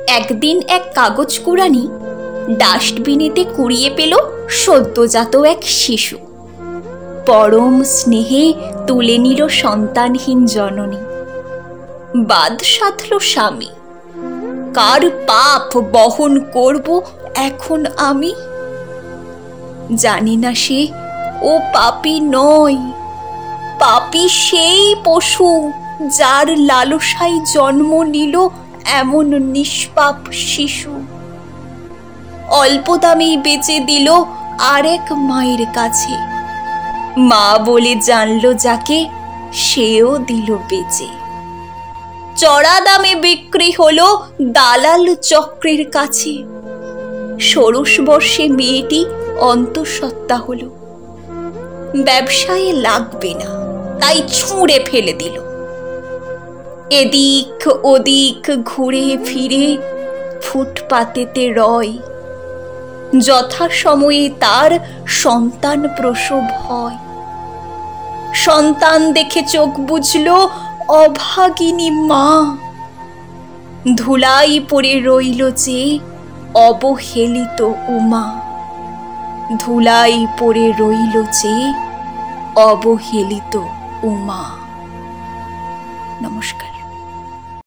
একদিন এক কাগজ কুড়ানি ডাস্টবিনেতে কুড়িয়ে পেল সদ্যজাত এক শিশু। পরম স্নেহে তুলে নিল সন্তানহীন জননী। বাদ সাধল স্বামী, কার পাপ বহন করব এখন আমি? জানি না সে ও পাপী নয়, পাপী সেই পশু যার লালসায় জন্ম নিল এমন নিষ্পাপ শিশু। অল্প দামেই বেচে দিল আর এক মায়ের কাছে, মা বলে জানলো যাকে সেও দিল বেচে। চড়া দামে বিক্রি হলো দালাল চক্রের কাছে। 16 বর্ষে মেয়েটি অন্তঃসত্ত্বা হলো। ব্যবসায়ে লাগবে না তাই ছুঁড়ে ফেলে দিল। এদিক ওদিক ঘুরে ফিরে ফুটপাতেতে রয়, যথাসময়ে তার সন্তান প্রসব হয়। সন্তান দেখে চোখ বুঝল অভাগিনী মা, ধুলাই পড়ে রইল যে অবহেলিত উমা। ধুলাই পড়ে রইল যে অবহেলিত উমা। নমস্কার।